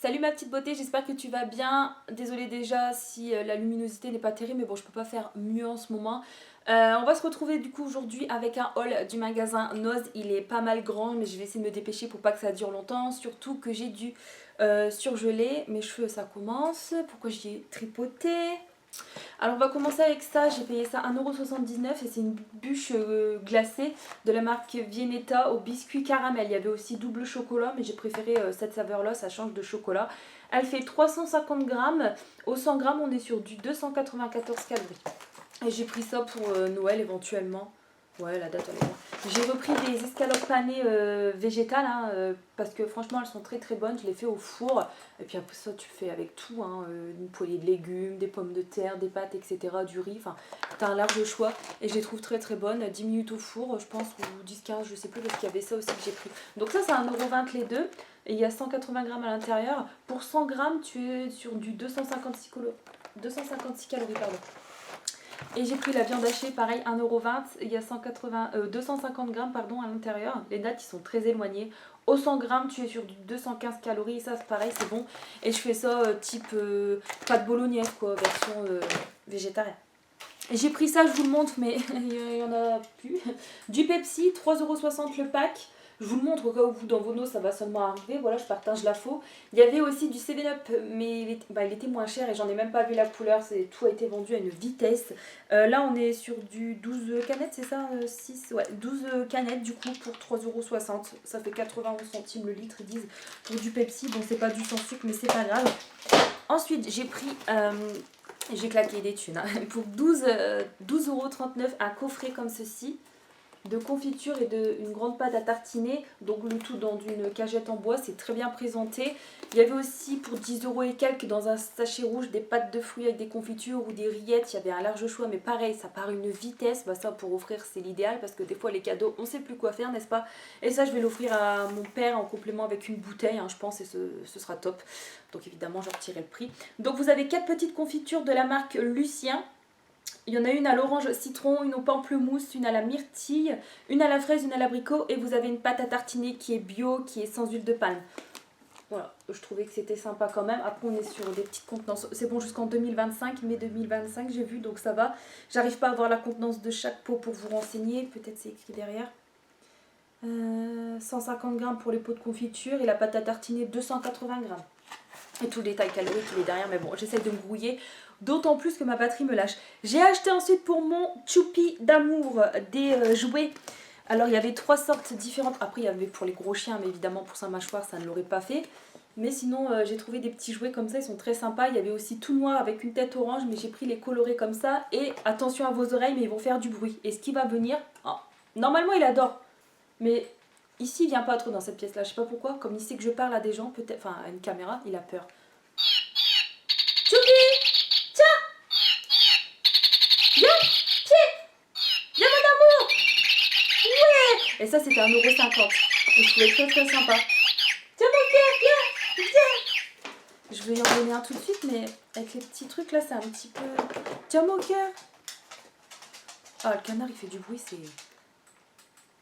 Salut ma petite beauté, j'espère que tu vas bien. Désolée déjà si la luminosité n'est pas terrible, mais bon, je peux pas faire mieux en ce moment. On va se retrouver du coup aujourd'hui avec un haul du magasin Noz. Il est pas mal grand, mais je vais essayer de me dépêcher pour pas que ça dure longtemps. Surtout que j'ai dû surgeler mes cheveux, ça commence. Pourquoi j'y ai tripoté? Alors on va commencer avec ça, j'ai payé ça 1,79€ et c'est une bûche glacée de la marque Viennetta au biscuit caramel. Il y avait aussi double chocolat mais j'ai préféré cette saveur là, ça change de chocolat. Elle fait 350 grammes, au 100 grammes on est sur du 294 calories. Et j'ai pris ça pour Noël éventuellement. Ouais, la date elle est bien. J'ai repris des escalopes panées végétales hein, parce que franchement elles sont très très bonnes. Je les fais au four. Et puis après ça tu fais avec tout. Hein, une poêlée de légumes, des pommes de terre, des pâtes, etc. Du riz. Enfin, t'as un large choix. Et je les trouve très très bonnes. 10 minutes au four, je pense, ou 10-15, je sais plus parce qu'il y avait ça aussi que j'ai pris. Donc ça c'est 1,20€ les deux. Et il y a 180 grammes à l'intérieur. Pour 100 grammes tu es sur du 256 calories. Pardon. Et j'ai pris la viande hachée, pareil, 1,20€. Il y a 250 grammes pardon, à l'intérieur. Les dates, ils sont très éloignées. Au 100 grammes, tu es sur du 215 calories. Ça, c'est pareil, c'est bon. Et je fais ça type pâte bolognaise, quoi, version végétarienne. Et j'ai pris ça, je vous le montre, mais il y en a plus. Du Pepsi, 3,60€ le pack. Je vous le montre au cas où vous, dans vos notes, ça va seulement arriver. Voilà, je partage l'info. Il y avait aussi du 7-Up, mais il était moins cher et j'en ai même pas vu la couleur. Tout a été vendu à une vitesse. Là, on est sur du 12 canettes, c'est ça 6, ouais, 12 canettes du coup pour 3,60€. Ça fait 91 centimes le litre, ils disent, pour du Pepsi. Bon, c'est pas du sans sucre, mais c'est pas grave. Ensuite, j'ai pris... j'ai claqué des thunes. Hein. Pour 12,39€ un coffret comme ceci de confiture et une grande pâte à tartiner, donc le tout dans une cagette en bois, c'est très bien présenté. Il y avait aussi pour 10€ et quelques dans un sachet rouge des pâtes de fruits avec des confitures ou des rillettes, il y avait un large choix mais pareil ça part une vitesse, bah ça pour offrir c'est l'idéal parce que des fois les cadeaux on sait plus quoi faire n'est-ce pas, et ça je vais l'offrir à mon père en complément avec une bouteille hein, je pense et ce sera top, donc évidemment je retirerai le prix. Donc vous avez 4 petites confitures de la marque Lucien. Il y en a une à l'orange citron, une au pamplemousse, une à la myrtille, une à la fraise, une à l'abricot et vous avez une pâte à tartiner qui est bio, qui est sans huile de palme. Voilà, je trouvais que c'était sympa quand même. Après on est sur des petites contenances, c'est bon jusqu'en 2025, mai 2025 j'ai vu donc ça va. J'arrive pas à avoir la contenance de chaque pot pour vous renseigner, peut-être c'est écrit derrière. 150 grammes pour les pots de confiture et la pâte à tartiner 280 grammes. Et tout le détail calorique il est derrière, mais bon, j'essaie de me brouiller, d'autant plus que ma batterie me lâche. J'ai acheté ensuite pour mon choupi d'amour des jouets. Alors il y avait 3 sortes différentes, après il y avait pour les gros chiens, mais évidemment pour sa mâchoire ça ne l'aurait pas fait. Mais sinon j'ai trouvé des petits jouets comme ça, ils sont très sympas. Il y avait aussi tout noir avec une tête orange, mais j'ai pris les colorés comme ça. Et attention à vos oreilles, mais ils vont faire du bruit. Et ce qui va venir, oh, normalement il adore, mais... Ici, il vient pas trop dans cette pièce-là. Je sais pas pourquoi. Comme il sait que je parle à des gens, peut-être, enfin à une caméra, il a peur. Choupi, tiens, viens, pied, viens mon amour. Ouais. Et ça, c'était 1,50€. Et je trouvais très très sympa. Tiens mon cœur, viens, viens. Je vais y en donner un tout de suite, mais avec les petits trucs là, c'est un petit peu. Tiens mon cœur. Ah, le canard, il fait du bruit, c'est.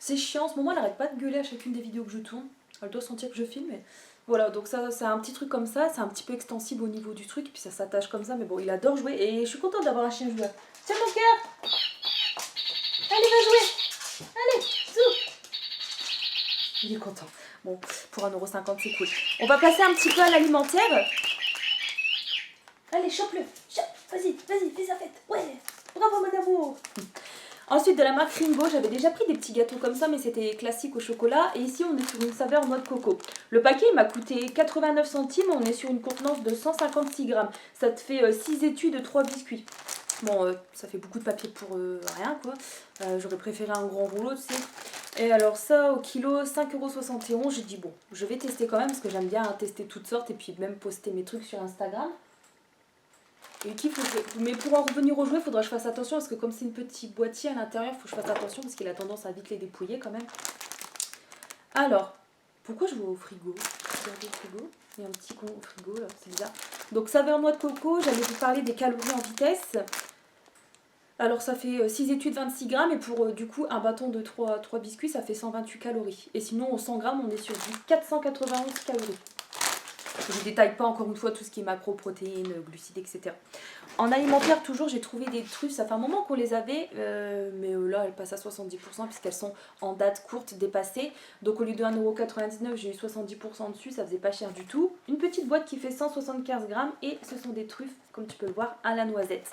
C'est chiant, en ce moment elle arrête pas de gueuler à chacune des vidéos que je tourne. Elle doit sentir que je filme. Mais... Voilà, donc ça c'est un petit truc comme ça, c'est un petit peu extensible au niveau du truc, puis ça s'attache comme ça, mais bon, il adore jouer et je suis contente d'avoir un chien joueur. Tiens mon cœur. Allez, va jouer. Allez, zou. Il est content. Bon, pour 1,50€ c'est cool. On va passer un petit peu à l'alimentaire. Allez, chope-le. Chope. Vas-y, vas-y, fais sa fête. Ouais, bravo mon amour. Ensuite de la marque Ringo, j'avais déjà pris des petits gâteaux comme ça mais c'était classique au chocolat et ici on est sur une saveur noix de coco. Le paquet m'a coûté 89 centimes, on est sur une contenance de 156 grammes. Ça te fait 6 étuis de 3 biscuits. Bon, ça fait beaucoup de papier pour rien quoi. J'aurais préféré un grand rouleau tu sais. Et alors ça au kilo 5,71€, j'ai dit bon, je vais tester quand même parce que j'aime bien tester toutes sortes et puis même poster mes trucs sur Instagram. Mais pour en revenir au jouet, il faudra que je fasse attention parce que comme c'est une petite boîtier à l'intérieur, il faut que je fasse attention parce qu'il a tendance à vite les dépouiller quand même. Alors, pourquoi je vais au frigo? Regardez le frigo, il y a un petit con au frigo là, c'est bizarre. Donc saveur noix de coco, j'allais vous parler des calories en vitesse. Alors ça fait 6 étuis de 26 grammes et pour du coup un bâton de 3 biscuits ça fait 128 calories. Et sinon au 100 grammes on est sur du 491 calories. Je ne détaille pas encore une fois tout ce qui est macro, protéines, glucides, etc. En alimentaire, toujours, j'ai trouvé des truffes. Ça fait un moment qu'on les avait, mais là, elles passent à 70% puisqu'elles sont en date courte, dépassées. Donc au lieu de 1,99 €, j'ai eu 70% dessus, ça faisait pas cher du tout. Une petite boîte qui fait 175 grammes et ce sont des truffes, comme tu peux le voir, à la noisette.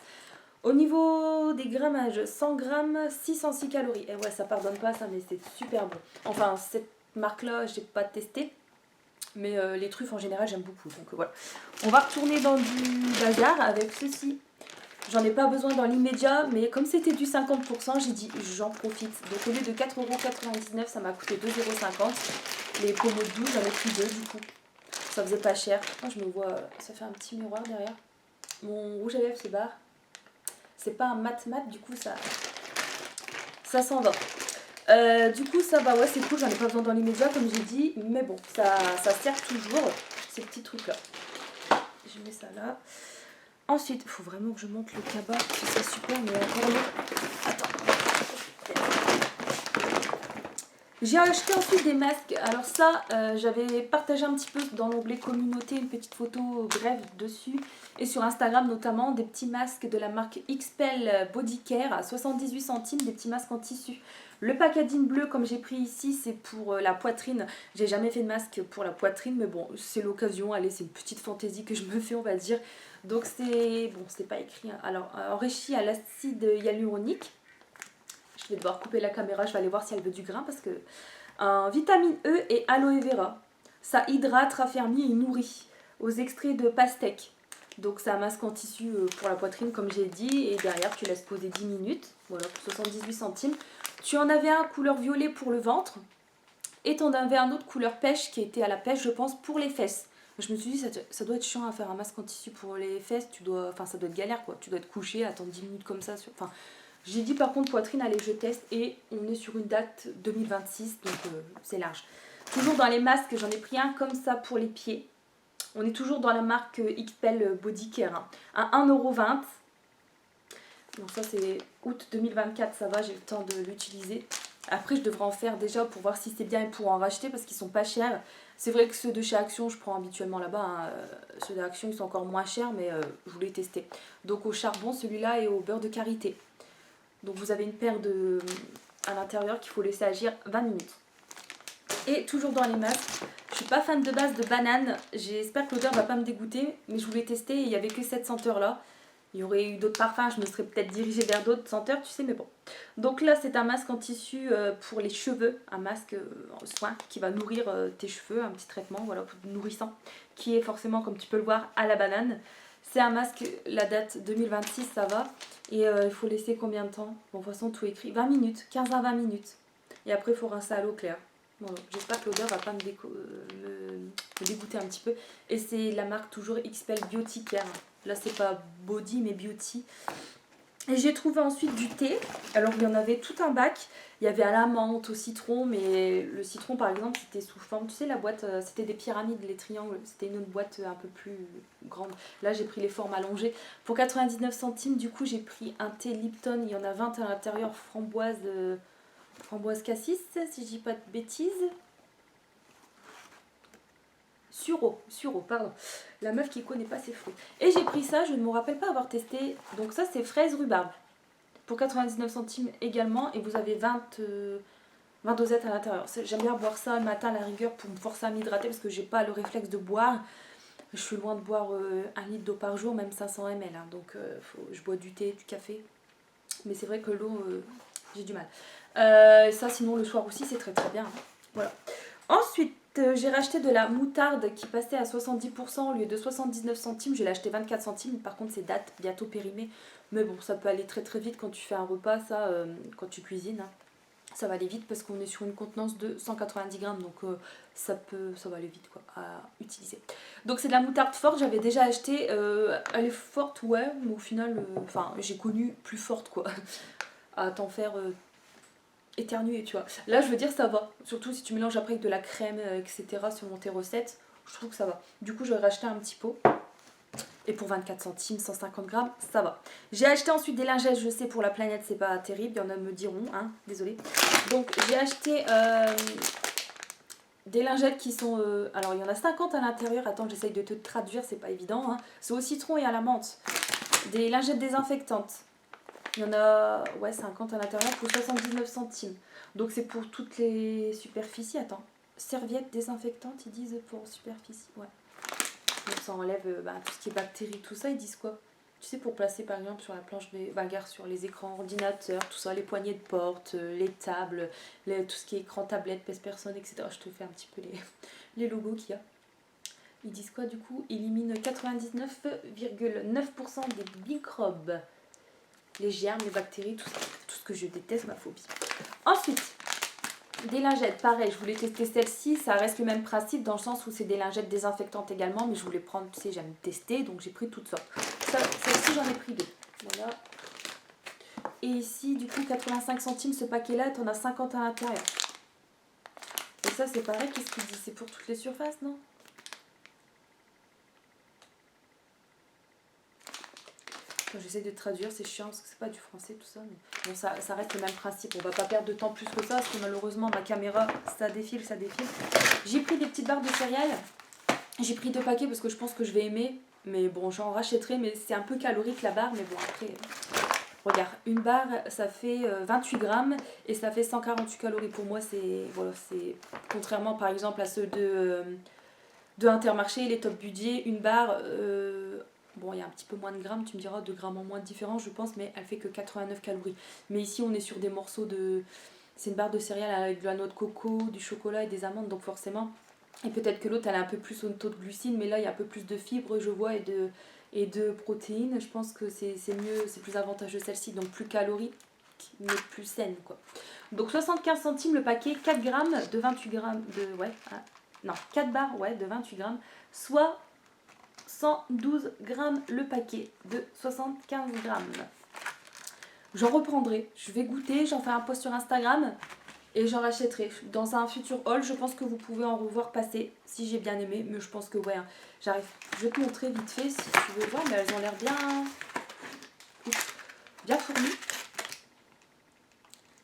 Au niveau des grammages, 100 grammes, 606 calories. Et ouais, ça pardonne pas ça, mais c'est super bon. Enfin, cette marque-là, j'ai pas testé. Mais les truffes en général j'aime beaucoup, donc voilà. On va retourner dans du bazar avec ceci. J'en ai pas besoin dans l'immédiat, mais comme c'était du 50%, j'ai dit j'en profite. Donc au lieu de 4,99 €, ça m'a coûté 2,50 €. Les pommeaux de 12, j'en ai pris deux du coup. Ça faisait pas cher. Moi je me vois, ça fait un petit miroir derrière. Mon rouge à lèvres se barre. C'est pas un mat, du coup ça s'en va. Du coup ça bah ouais c'est cool, j'en ai pas besoin dans l'immédiat comme j'ai dit, mais bon ça sert toujours ces petits trucs là. Je mets ça là. Ensuite, il faut vraiment que je monte le cabas, c'est super mais encore mieux. Attends. J'ai acheté ensuite des masques. Alors ça, j'avais partagé un petit peu dans l'onglet communauté une petite photo brève dessus. Et sur Instagram notamment, des petits masques de la marque XPEL Body Care à 78 centimes, des petits masques en tissu. Le packaging bleu comme j'ai pris ici, c'est pour la poitrine. J'ai jamais fait de masque pour la poitrine, mais bon, c'est l'occasion. Allez, c'est une petite fantaisie que je me fais, on va dire. Donc c'est, bon, c'est pas écrit. Alors, enrichi à l'acide hyaluronique. Je vais devoir couper la caméra, je vais aller voir si elle veut du grain parce que vitamine E et aloe vera. Ça hydrate, raffermit et nourrit aux extraits de pastèque. Donc c'est un masque en tissu pour la poitrine comme j'ai dit et derrière tu laisses poser 10 minutes. Voilà pour 78 centimes. Tu en avais un couleur violet pour le ventre et tu en avais un autre couleur pêche qui était à la pêche je pense pour les fesses. Je me suis dit ça doit être chiant à faire un masque en tissu pour les fesses, ça doit être galère quoi. Tu dois être couché, attendre 10 minutes comme ça. Enfin, j'ai dit par contre poitrine, allez je teste et on est sur une date 2026 donc c'est large. Toujours dans les masques, j'en ai pris un comme ça pour les pieds. On est toujours dans la marque XPEL Body Care à 1,20 €. Donc ça c'est août 2024, ça va, j'ai le temps de l'utiliser. Après je devrais en faire déjà pour voir si c'est bien et pour en racheter parce qu'ils sont pas chers. C'est vrai que ceux de chez Action je prends habituellement là-bas, hein. Ceux d'Action ils sont encore moins chers mais je voulais tester. Donc au charbon celui-là et au beurre de karité. Donc vous avez une paire à l'intérieur qu'il faut laisser agir 20 minutes. Et toujours dans les masques, je suis pas fan de base de banane. J'espère que l'odeur va pas me dégoûter, mais je voulais tester et il n'y avait que cette senteur là. Il y aurait eu d'autres parfums, je me serais peut-être dirigée vers d'autres senteurs, tu sais, mais bon. Donc là c'est un masque en tissu pour les cheveux, un masque en soin qui va nourrir tes cheveux, un petit traitement voilà, nourrissant, qui est forcément comme tu peux le voir à la banane. C'est un masque, la date 2026 ça va. Et il faut laisser combien de temps? Bon, de toute façon, tout écrit 20 minutes, 15 à 20 minutes. Et après, il faut rincer à l'eau claire. Bon, j'espère que l'odeur va pas me dégoûter un petit peu. Et c'est la marque toujours XPEL Beauty Care. Là, c'est pas Body, mais Beauty. Et j'ai trouvé ensuite du thé. Alors, il y en avait tout un bac. Il y avait à la menthe, au citron, mais le citron, par exemple, c'était sous forme... Tu sais, la boîte, c'était des pyramides, les triangles. C'était une autre boîte un peu plus grande. Là, j'ai pris les formes allongées. Pour 99 centimes, du coup, j'ai pris un thé Lipton. Il y en a 20 à l'intérieur, framboise cassis, si je dis pas de bêtises. Suro, pardon. La meuf qui connaît pas ses fruits. Et j'ai pris ça, je ne me rappelle pas avoir testé. Donc ça, c'est fraise rhubarbe. Pour 99 centimes également. Et vous avez 20 dosettes à l'intérieur. J'aime bien boire ça le matin à la rigueur pour me forcer à m'hydrater parce que j'ai pas le réflexe de boire. Je suis loin de boire 1 litre d'eau par jour, même 500 ml. Hein. Donc je bois du thé, du café. Mais c'est vrai que l'eau, j'ai du mal. Ça sinon le soir aussi c'est très très bien. Voilà. Ensuite j'ai racheté de la moutarde qui passait à 70% au lieu de 79 centimes. Je l'ai acheté 24 centimes. Par contre c'est date bientôt périmée. Mais bon ça peut aller très très vite quand tu fais un repas ça, quand tu cuisines. Hein. Ça va aller vite parce qu'on est sur une contenance de 190 grammes. Donc ça va aller vite quoi, à utiliser. Donc c'est de la moutarde forte. J'avais déjà acheté. Elle est forte ouais. Mais au final j'ai connu plus forte quoi. À t'en faire éternuer tu vois. Là je veux dire ça va. Surtout si tu mélanges après avec de la crème etc. selon tes recettes. Je trouve que ça va. Du coup j'aurais racheté un petit pot. Et pour 24 centimes, 150 grammes, ça va. J'ai acheté ensuite des lingettes, je sais pour la planète c'est pas terrible, il y en a me diront, hein, désolé. Donc j'ai acheté Des lingettes qui sont... alors, il y en a 50 à l'intérieur. Attends, j'essaye de te traduire, c'est pas évident. Hein. C'est au citron et à la menthe. Des lingettes désinfectantes. Il y en a 50 à l'intérieur pour 79 centimes. Donc, c'est pour toutes les superficies. Attends. Serviettes désinfectantes, ils disent pour superficie. Ouais. Donc, ça enlève tout ce qui est bactéries, tout ça. Ils disent quoi? Tu sais, pour placer par exemple sur la planche des bagarres, sur les écrans ordinateurs, tout ça, les poignées de porte, les tables, tout ce qui est écran, tablette, pèse-personne, etc. Je te fais un petit peu les logos qu'il y a. Ils disent quoi du coup? Élimine 99,9% des microbes, les germes, les bactéries, tout ça. Tout ce que je déteste, ma phobie. Ensuite, des lingettes, pareil, je voulais tester celle-ci, ça reste le même principe dans le sens où c'est des lingettes désinfectantes également, mais je voulais prendre, tu sais, j'aime tester, donc j'ai pris toutes sortes. Celle-ci, j'en ai pris deux. Voilà. Et ici, du coup, 85 centimes, ce paquet-là, t'en as 50 à l'intérieur. Et ça, c'est pareil, qu'est-ce qu'il dit? C'est pour toutes les surfaces, non? J'essaie de traduire, c'est chiant parce que c'est pas du français tout ça, mais bon, ça reste le même principe. On va pas perdre de temps plus que ça parce que malheureusement ma caméra ça défile. J'ai pris des petites barres de céréales, j'ai pris 2 paquets parce que je pense que je vais aimer, mais bon, j'en rachèterai, mais c'est un peu calorique la barre, mais bon, après, regarde, une barre ça fait 28 grammes et ça fait 148 calories. Pour moi, c'est voilà, c'est contrairement par exemple à ceux de Intermarché, les top budget, une barre. Bon, il y a un petit peu moins de grammes, tu me diras 2 grammes en moins de différence, je pense, mais elle fait que 89 calories. Mais ici, on est sur des morceaux de. C'est une barre de céréales avec de la noix de coco, du chocolat et des amandes, donc forcément. Et peut-être que l'autre, elle a un peu plus au taux de glucides, mais là, il y a un peu plus de fibres, je vois, et de protéines. Je pense que c'est mieux, c'est plus avantageux celle-ci, donc plus calorique, mais plus saine, quoi. Donc 75 centimes le paquet, 4 grammes de 28 grammes de. Ouais, non, 4 barres, ouais, de 28 grammes, soit 112 grammes le paquet de 75 grammes. J'en reprendrai, je vais goûter, j'en fais un post sur Instagram et j'en rachèterai. Dans un futur haul, je pense que vous pouvez en revoir passer si j'ai bien aimé, mais je pense que ouais, j'arrive. Je vais te montrer vite fait si tu veux voir, mais elles ont l'air bien fournies.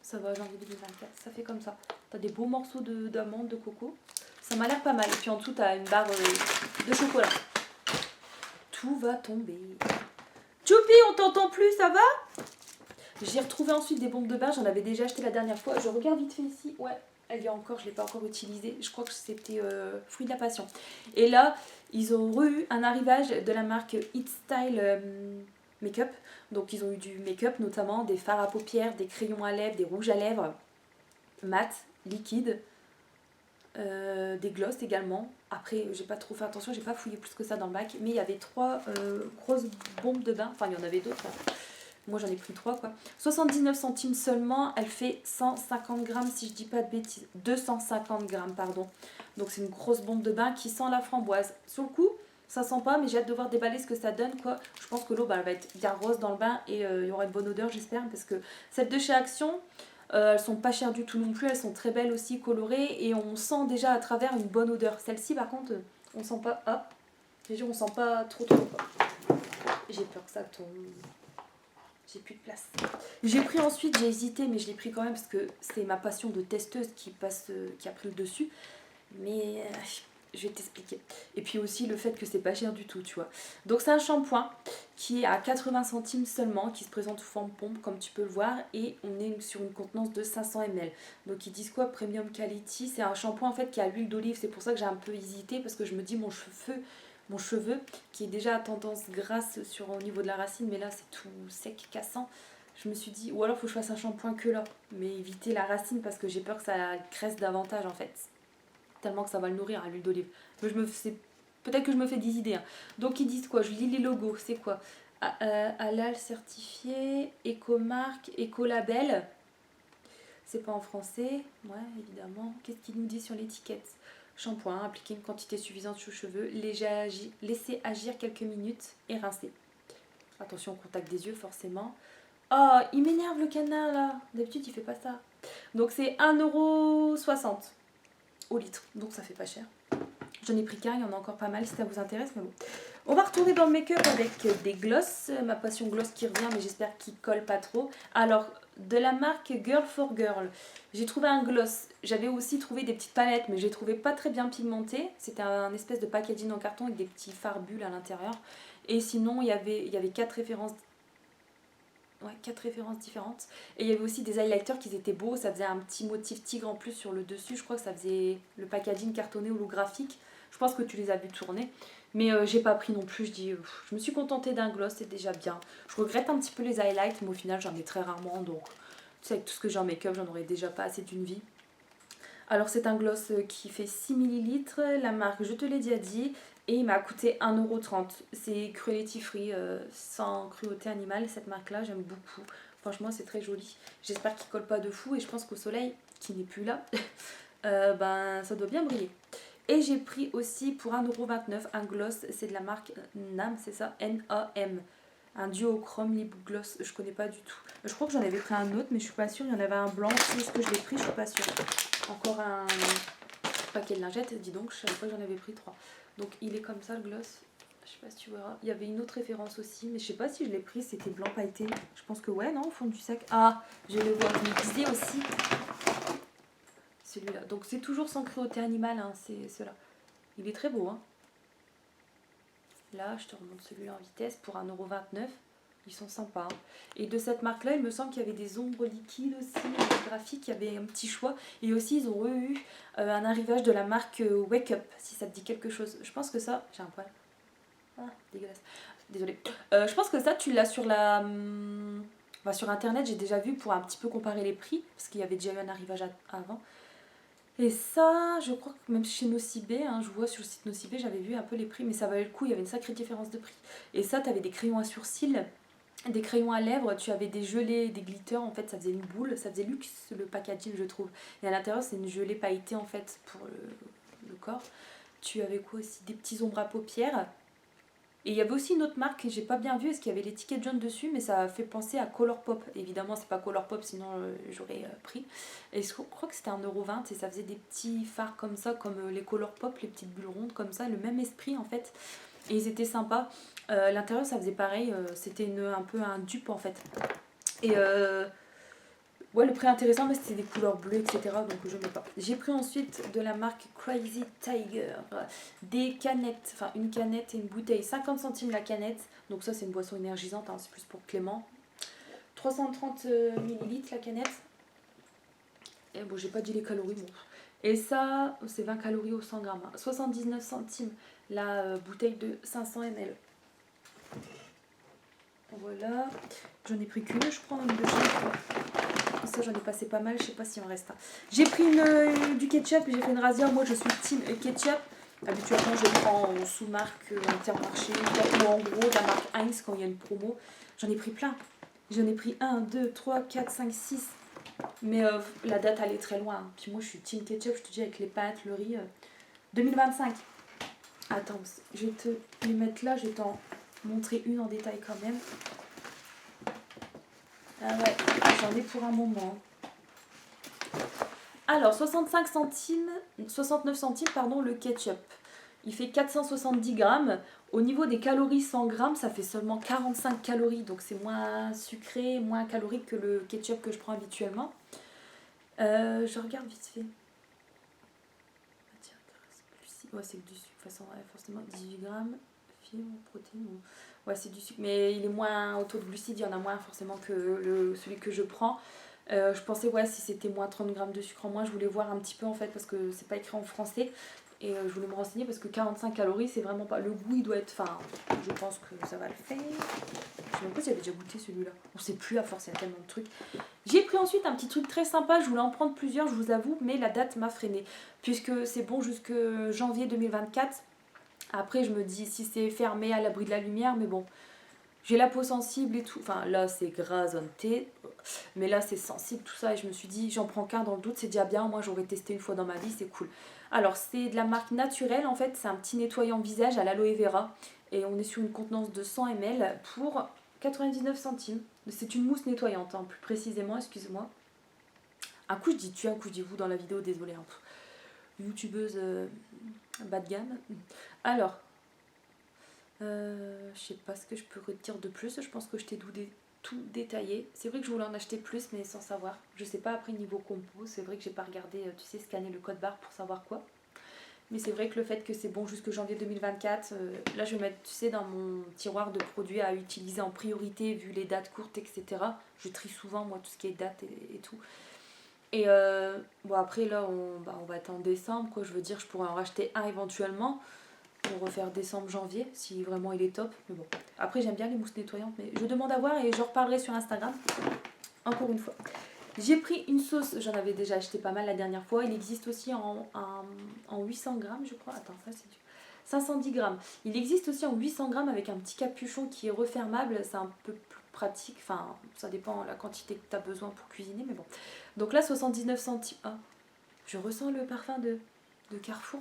Ça va, janvier 2024, ça fait comme ça. T'as des beaux morceaux d'amandes, de coco. Ça m'a l'air pas mal. Et puis en dessous, t'as une barre de chocolat. Tout va tomber. Choupi, on t'entend plus, ça va? J'ai retrouvé ensuite des bombes de bain, j'en avais déjà acheté la dernière fois. Je regarde vite fait ici. Ouais, elle y a encore, je ne l'ai pas encore utilisée. Je crois que c'était Fruit de la Passion. Et là, ils ont eu un arrivage de la marque It Style Makeup. Donc ils ont eu du make-up, notamment des fards à paupières, des crayons à lèvres, des rouges à lèvres, mat, liquide. Des glosses également. Après, j'ai pas trop fait attention, j'ai pas fouillé plus que ça dans le bac, mais il y avait 3 grosses bombes de bain. Enfin, il y en avait d'autres. Hein. Moi, j'en ai pris 3 quoi. 79 centimes seulement. Elle fait 150 grammes, si je dis pas de bêtises. 250 grammes, pardon. Donc, c'est une grosse bombe de bain qui sent la framboise. Sur le coup, ça sent pas, mais j'ai hâte de voir déballer ce que ça donne quoi. Je pense que l'eau, elle va être bien rose dans le bain et il y aura une bonne odeur, j'espère, parce que celle de chez Action. Elles sont pas chères du tout non plus, elles sont très belles aussi, colorées et on sent déjà à travers une bonne odeur. Celle-ci par contre, on sent pas. Ah, on sent pas trop. J'ai peur que ça tombe. J'ai plus de place. J'ai pris ensuite, j'ai hésité, mais je l'ai pris quand même parce que c'est ma passion de testeuse qui a pris le dessus. Mais je vais t'expliquer. Et puis aussi le fait que c'est pas cher du tout, tu vois. Donc c'est un shampoing qui est à 80 centimes seulement, qui se présente sous forme pompe comme tu peux le voir, et on est sur une contenance de 500 ml. Donc ils disent quoi? Premium quality. C'est un shampoing en fait qui a l'huile d'olive. C'est pour ça que j'ai un peu hésité parce que je me dis mon cheveu qui est déjà à tendance grasse au niveau de la racine, mais là c'est tout sec, cassant. Je me suis dit, ou alors il faut que je fasse un shampoing que là, mais éviter la racine parce que j'ai peur que ça graisse davantage en fait. Tellement que ça va le nourrir à l'huile d'olive. Peut-être que je me fais des idées. Hein. Donc ils disent quoi? Je lis les logos. C'est quoi? Halal certifié, écomarque, écolabel. C'est pas en français. Ouais, évidemment. Qu'est-ce qu'il nous dit sur l'étiquette? Shampoing, appliquer une quantité suffisante sur cheveux, laisser agir quelques minutes et rincer. Attention au contact des yeux, forcément. Oh, il m'énerve le canard là. D'habitude, il fait pas ça. Donc c'est 1,60 € au litre, donc ça fait pas cher. J'en ai pris qu'un, il y en a encore pas mal si ça vous intéresse, mais bon. On va retourner dans le make-up avec des gloss. Ma passion gloss qui revient, mais j'espère qu'il colle pas trop. Alors, de la marque Girl for Girl, j'ai trouvé un gloss. J'avais aussi trouvé des petites palettes, mais j'ai trouvé pas très bien pigmenté. C'était un espèce de packaging en carton avec des petits fards bulles à l'intérieur. Et sinon, il y avait 4 références. Ouais, 4 références différentes. Et il y avait aussi des highlighters qui étaient beaux. Ça faisait un petit motif tigre en plus sur le dessus. Je crois que ça faisait le packaging cartonné holographique. Je pense que tu les as vus tourner. Mais j'ai pas pris non plus. Je me suis contentée d'un gloss, c'est déjà bien. Je regrette un petit peu les highlights, mais au final j'en ai très rarement. Donc tu sais, avec tout ce que j'ai en make-up, j'en aurais déjà pas assez d'une vie. Alors c'est un gloss qui fait 6 ml. La marque, je te l'ai déjà dit. Et il m'a coûté 1,30 €. C'est cruelty free, sans cruauté animale. Cette marque-là, j'aime beaucoup. Franchement, c'est très joli. J'espère qu'il colle pas de fou. Et je pense qu'au soleil, qui n'est plus là, ben ça doit bien briller. Et j'ai pris aussi pour 1,29 € un gloss. C'est de la marque NAM, c'est ça, N-A-M. Un duochrome lip gloss. Je connais pas du tout. Je crois que j'en avais pris un autre, mais je suis pas sûre. Il y en avait un blanc. Si est-ce que je l'ai pris, je suis pas sûre. Encore un paquet de lingettes. Dis donc, je savais pas que j'en avais pris 3. Donc il est comme ça le gloss, je sais pas si tu verras. Il y avait une autre référence aussi, mais je sais pas si je l'ai pris, c'était blanc pailleté. Je pense que ouais, non, au fond du sac. Ah, je le vois, je me disais aussi. Celui-là. Donc c'est toujours sans cruauté animale, hein, c'est cela. Il est très beau, hein. Là, je te remonte celui-là en vitesse pour 1,29 €. Ils sont sympas. Hein. Et de cette marque-là, il me semble qu'il y avait des ombres liquides aussi, des graphiques, il y avait un petit choix. Et aussi, ils ont eu un arrivage de la marque Wake Up, si ça te dit quelque chose. Je pense que ça... J'ai un poil. Ah, dégueulasse. Désolée. Je pense que ça, tu l'as sur la... Enfin, sur Internet, j'ai déjà vu pour un petit peu comparer les prix, parce qu'il y avait déjà eu un arrivage avant. Et ça, je crois que même chez Nocibé, hein, je vois sur le site Nocibé, j'avais vu un peu les prix, mais ça valait le coup, il y avait une sacrée différence de prix. Et ça, tu avais des crayons à sourcils, des crayons à lèvres, tu avais des gelées, des glitters, en fait ça faisait une boule, ça faisait luxe le packaging je trouve. Et à l'intérieur c'est une gelée pailletée en fait pour le corps. Tu avais quoi aussi? Des petits ombres à paupières. Et il y avait aussi une autre marque que j'ai pas bien vue, parce qu'il y avait l'étiquette jaune dessus, mais ça fait penser à Colourpop. Évidemment, c'est pas Colourpop, sinon j'aurais pris. Et je crois que c'était 1,20 € et ça faisait des petits fards comme ça, comme les Colourpop, les petites bulles rondes comme ça, le même esprit en fait. Et ils étaient sympas. L'intérieur, ça faisait pareil, c'était un peu un dupe en fait. Et ouais, le prix intéressant, mais c'était des couleurs bleues, etc. Donc je mets pas. J'ai pris ensuite de la marque Crazy Tiger des canettes, enfin une canette et une bouteille, 50 centimes la canette. Donc ça, c'est une boisson énergisante, hein, c'est plus pour Clément. 330 ml la canette. Et bon, j'ai pas dit les calories, bon. Et ça, c'est 20 calories au 100 grammes. Hein. 79 centimes la bouteille de 500 ml. Voilà. J'en ai pris qu'une, je crois, une de chaque. Ça, j'en ai passé pas mal, je sais pas s'il en reste un. J'ai pris du ketchup, j'ai fait une razzia. Moi, je suis team ketchup. Habituellement, je prends en sous-marque Intermarché ou en gros la marque Heinz quand il y a une promo. J'en ai pris plein. J'en ai pris 1, 2, 3, 4, 5, 6. Mais la date, elle est très loin. Hein. Puis moi, je suis team ketchup, je te dis, avec les pâtes, le riz. 2025. Attends, je vais te les mettre là, je vais t'en montrer une en détail quand même. Ah ouais, j'en ai pour un moment. Alors, 69 centimes, pardon, le ketchup. Il fait 470 grammes. Au niveau des calories 100 grammes, ça fait seulement 45 calories. Donc c'est moins sucré, moins calorique que le ketchup que je prends habituellement. Je regarde vite fait. Ouais, c'est du sucre. De toute façon, ouais, forcément, 18 grammes. Fibres, protéines. Ouais, c'est du sucre. Mais il est moins au taux de glucides. Il y en a moins forcément que celui que je prends. Je pensais, ouais, si c'était moins 30 grammes de sucre en moins, je voulais voir un petit peu en fait, parce que c'est pas écrit en français. Et je voulais me renseigner parce que 45 calories, c'est vraiment pas. Le goût, il doit être. Enfin, je pense que ça va le faire. Je sais même pas si j'avais déjà goûté celui-là. On sait plus à force, il y a tellement de trucs. J'ai pris ensuite un petit truc très sympa. Je voulais en prendre plusieurs, je vous avoue, mais la date m'a freinée. Puisque c'est bon jusque janvier 2024. Après, je me dis si c'est fermé à l'abri de la lumière, mais bon. J'ai la peau sensible et tout. Enfin, là, c'est grasonté. Mais là, c'est sensible, tout ça. Et je me suis dit, j'en prends qu'un dans le doute, c'est déjà bien. Moi, j'aurais testé une fois dans ma vie, c'est cool. Alors, c'est de la marque Naturelle. En fait, c'est un petit nettoyant visage à l'aloe vera. Et on est sur une contenance de 100 ml pour 99 centimes. C'est une mousse nettoyante, hein, plus précisément, excusez-moi. Un coup, je dis tu, un coup, je dis vous dans la vidéo, désolé. Hein. youtubeuse bas de gamme. Alors, je sais pas ce que je peux redire de plus. Je pense que je t'ai tout détaillé. C'est vrai que je voulais en acheter plus, mais sans savoir. Je sais pas après niveau compo. C'est vrai que j'ai pas regardé, tu sais, scanner le code barre pour savoir quoi. Mais c'est vrai que le fait que c'est bon jusque janvier 2024, là je vais mettre, tu sais, dans mon tiroir de produits à utiliser en priorité vu les dates courtes, etc. Je trie souvent, moi, tout ce qui est date et tout. Et bon, après, là, on va être en décembre, quoi. Je veux dire, je pourrais en racheter un éventuellement pour refaire décembre-janvier, si vraiment il est top. Mais bon, après, j'aime bien les mousses nettoyantes, mais je demande à voir et je reparlerai sur Instagram, encore une fois. J'ai pris une sauce, j'en avais déjà acheté pas mal la dernière fois. Il existe aussi en 800 grammes, je crois. Attends, ça c'est du 510 grammes. Il existe aussi en 800 grammes avec un petit capuchon qui est refermable. C'est un peu plus pratique. Enfin, ça dépend de la quantité que tu as besoin pour cuisiner, mais bon. Donc là, 79 centimes. Ah, je ressens le parfum de Carrefour,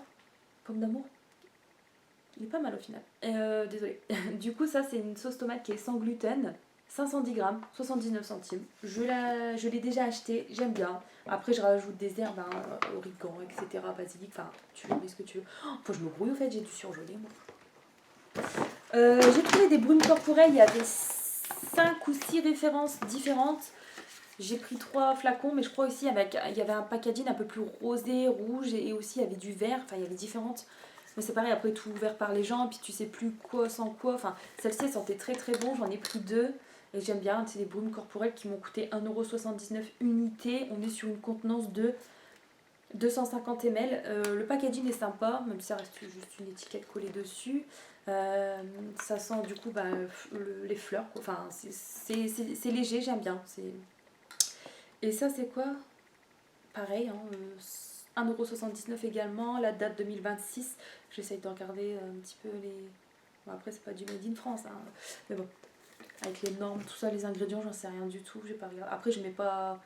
pomme d'amour. Il est pas mal au final. Désolée. Du coup, ça, c'est une sauce tomate qui est sans gluten. 510 grammes, 79 centimes. Je l'ai déjà acheté, j'aime bien. Après, je rajoute des herbes, origan, etc., basilic, enfin, tu mets ce que tu veux. Oh, faut que je me brouille, au fait, j'ai dû surgeler, moi. J'ai trouvé des brumes corporelles, il y avait 5 ou 6 références différentes. J'ai pris 3 flacons, mais je crois aussi il y avait un packaging un peu plus rosé, rouge, et aussi il y avait du vert, enfin, il y avait différentes. Mais c'est pareil, après tout ouvert par les gens, puis tu sais plus quoi sans quoi. Enfin, celle-ci, elle sentait très très bon, j'en ai pris 2. Et j'aime bien, c'est des brumes corporelles qui m'ont coûté 1,79€ unité. On est sur une contenance de 250 ml. Le packaging est sympa, même si ça reste juste une étiquette collée dessus. Ça sent du coup les fleurs, quoi. Enfin, c'est léger, j'aime bien. Et ça, c'est quoi? Pareil, 1,79€ également. La date 2026. J'essaye de regarder un petit peu les... Bon, après, c'est pas du Made in France, hein. Mais bon, avec les normes, tout ça, les ingrédients, j'en sais rien du tout. J'ai pas regardé. Après, je vais pas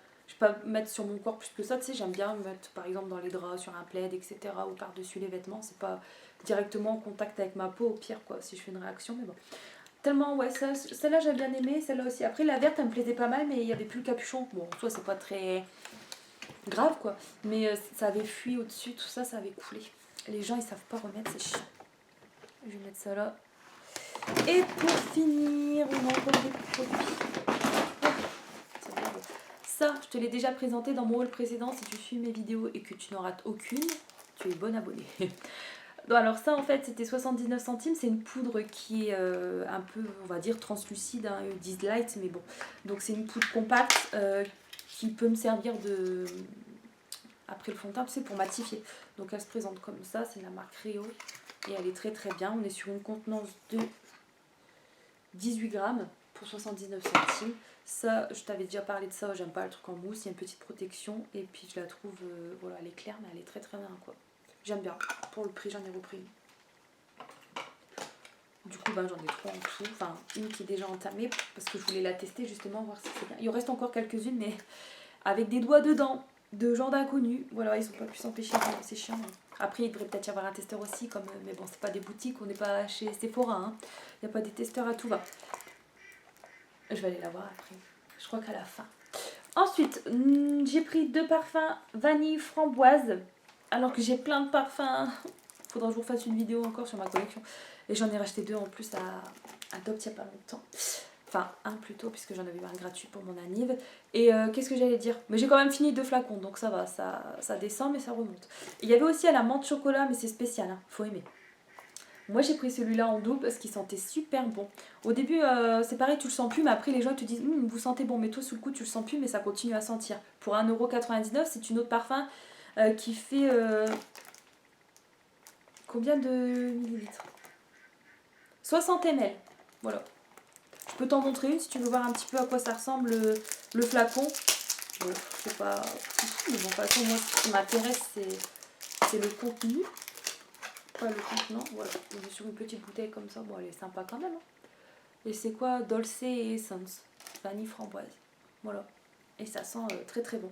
mettre sur mon corps plus que ça, tu sais, j'aime bien mettre par exemple dans les draps, sur un plaid, etc. ou par-dessus les vêtements. C'est pas directement en contact avec ma peau, au pire, quoi, si je fais une réaction, mais bon. Tellement, ouais, celle-là j'ai bien aimé, celle-là aussi. Après, la verte, elle me plaisait pas mal, mais il y avait plus le capuchon. Bon, soit c'est pas très grave, quoi, mais ça avait fui au-dessus, tout ça, ça avait coulé. Les gens, ils savent pas remettre, c'est chiant. Je vais mettre ça là. Et pour finir, on a encore des produits. Ça, je te l'ai déjà présenté dans mon haul précédent. Si tu suis mes vidéos et que tu n'en rates aucune, tu es bonne abonnée. Donc, alors ça, en fait, c'était 79 centimes. C'est une poudre qui est un peu, on va dire, translucide. Hein, ils disent light, mais bon. Donc c'est une poudre compacte qui peut me servir de... Après le fond de teint, tu sais, pour matifier. Donc elle se présente comme ça. C'est la marque Rio. Et elle est très très bien. On est sur une contenance de 18 grammes pour 79 centimes. Ça, je t'avais déjà parlé de ça, j'aime pas le truc en mousse, il y a une petite protection et puis je la trouve, voilà, elle est claire mais elle est très très bien, quoi. J'aime bien, pour le prix j'en ai repris une. Du coup j'en ai 3 en tout, enfin une qui est déjà entamée parce que je voulais la tester justement, voir si c'est bien. Il en reste encore quelques-unes mais avec des doigts dedans, de gens d'inconnus, voilà, ils ont pas pu s'empêcher, c'est chiant. Après il devrait peut-être y avoir un testeur aussi, comme, mais bon c'est pas des boutiques, on n'est pas chez Sephora, hein. Il n'y a pas des testeurs à tout va. Je vais aller la voir après. Je crois qu'à la fin. Ensuite, j'ai pris 2 parfums vanille framboise. Alors que j'ai plein de parfums. Faudra que je vous fasse une vidéo encore sur ma collection. Et j'en ai racheté 2 en plus à Dopt il n'y a pas longtemps. Enfin, un plutôt, puisque j'en avais eu un gratuit pour mon anniv. Et qu'est-ce que j'allais dire? Mais j'ai quand même fini 2 flacons, donc ça va, ça descend, mais ça remonte. Et il y avait aussi à la menthe chocolat, mais c'est spécial, hein, faut aimer. Moi j'ai pris celui-là en double parce qu'il sentait super bon. Au début c'est pareil, tu le sens plus, mais après les gens te disent vous sentez bon, mais toi sous le coup tu le sens plus, mais ça continue à sentir. Pour 1,99€, c'est une autre parfum qui fait combien de millilitres? 60 ml. Voilà. Je peux t'en montrer une si tu veux voir un petit peu à quoi ça ressemble le flacon. Bon, c'est pas... Mais bon, de toute façon, moi ce qui m'intéresse c'est le contenu. Pas le contenant, voilà. On est sur une petite bouteille comme ça, bon elle est sympa quand même. Hein. Et c'est quoi? Dolce et Essence, vanille framboise. Voilà. Et ça sent très très bon.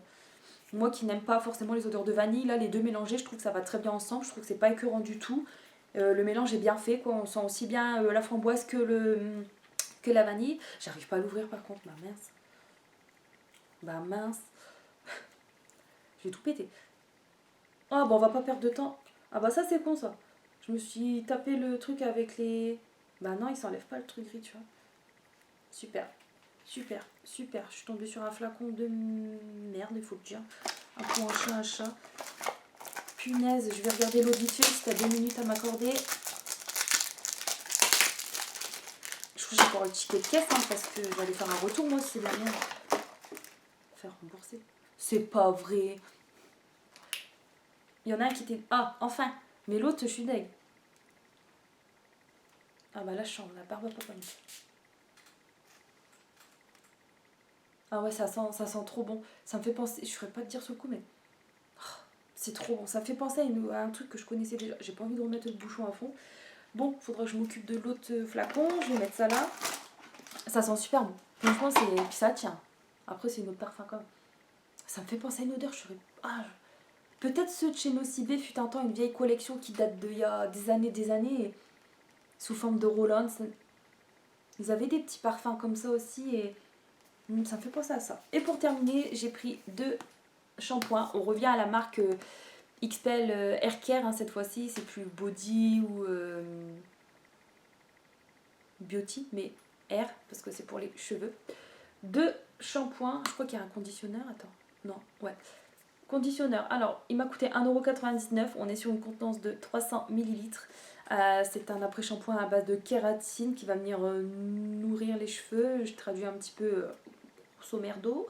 Moi qui n'aime pas forcément les odeurs de vanille, là les deux mélangés, je trouve que ça va très bien ensemble. Je trouve que c'est pas écœurant du tout. Le mélange est bien fait, quoi. On sent aussi bien la framboise que la vanille. J'arrive pas à l'ouvrir par contre, bah mince. Bah mince. Je vais tout péter. Ah bah on va pas perdre de temps. Ah bah ça c'est con ça. Je me suis tapé le truc avec les... Bah non, il s'enlève pas le truc gris, tu vois. Super, super, super. Je suis tombée sur un flacon de merde, il faut le dire. Un coup en chat, un chat. Punaise, je vais regarder l'audition si t'as 2 minutes à m'accorder. Je crois que j'ai pas le ticket de caisse hein, parce que j'allais faire un retour moi aussi derrière. Faire rembourser. C'est pas vrai. Il y en a un qui était... Ah, enfin. Mais l'autre, je suis deg. Ah bah la chambre, la barbe à papa. Ah ouais, ça sent trop bon. Ça me fait penser... Je ferais pas te dire sur le coup, mais... C'est trop bon. Ça me fait penser à un truc que je connaissais déjà. J'ai pas envie de remettre le bouchon à fond. Bon, faudra que je m'occupe de l'autre flacon. Je vais mettre ça là. Ça sent super bon. Franchement, c'est... Puis ça tient. Après, c'est une autre parfum quand même. Ça me fait penser à une odeur. Je serais... Ah, peut-être ceux de chez Nocibé fut un temps une vieille collection qui date d'il y a des années, et sous forme de roll-on. Ils avaient des petits parfums comme ça aussi et ça me fait penser à ça. Et pour terminer, j'ai pris 2 shampoings. On revient à la marque XPEL Hair Care hein, cette fois-ci. C'est plus Body ou Beauty, mais Hair parce que c'est pour les cheveux. 2 shampoings. Je crois qu'il y a un conditionneur. Attends. Non, ouais. Conditionneur. Alors, il m'a coûté 1,99€. On est sur une contenance de 300 ml. C'est un après-shampoing à base de kératine qui va venir nourrir les cheveux. Je traduis un petit peu grosso merdo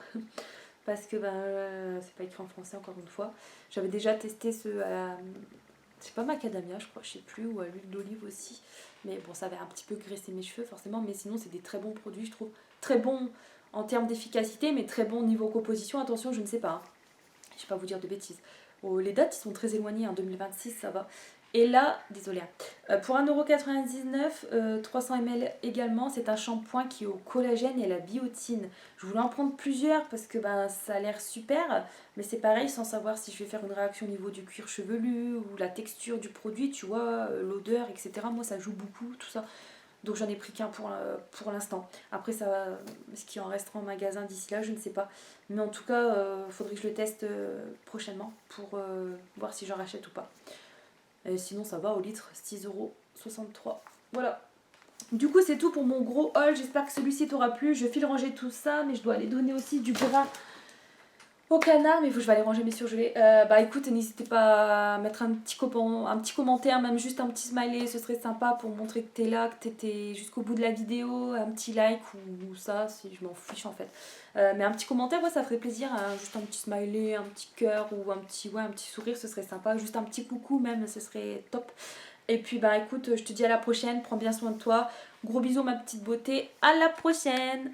parce que c'est pas écrit en français encore une fois. J'avais déjà testé ce c'est pas macadamia je crois, je sais plus, ou à l'huile d'olive aussi. Mais bon, ça avait un petit peu graissé mes cheveux forcément, mais sinon c'est des très bons produits, je trouve. Très bons en termes d'efficacité, mais très bons niveau composition. Attention, je ne sais pas. Hein. Je vais pas vous dire de bêtises. Oh, les dates ils sont très éloignées, en 2026 ça va. Et là, désolé, pour 1,99€, 300 ml également, c'est un shampoing qui est au collagène et à la biotine. Je voulais en prendre plusieurs parce que ça a l'air super, mais c'est pareil sans savoir si je vais faire une réaction au niveau du cuir chevelu ou la texture du produit, tu vois, l'odeur, etc. Moi ça joue beaucoup, tout ça. Donc j'en ai pris qu'un pour l'instant. Après, ce qui en restera en magasin d'ici là, je ne sais pas. Mais en tout cas, faudrait que je le teste prochainement pour voir si j'en rachète ou pas. Et sinon, ça va au litre, 6,63€. Voilà. Du coup, c'est tout pour mon gros haul. J'espère que celui-ci t'aura plu. Je file ranger tout ça, mais je dois aller donner aussi du gras au canard, mais il faut que je vais aller ranger mes surgelés. Bah écoute, n'hésitez pas à mettre un petit commentaire, même juste un petit smiley, ce serait sympa pour montrer que t'es là, que t'étais jusqu'au bout de la vidéo, un petit like ou ça, si je m'en fiche en fait. Mais un petit commentaire, ouais, ça ferait plaisir, hein, juste un petit smiley, un petit cœur ou un petit sourire, ce serait sympa, juste un petit coucou même, ce serait top. Et puis bah écoute, je te dis à la prochaine, prends bien soin de toi, gros bisous ma petite beauté, à la prochaine.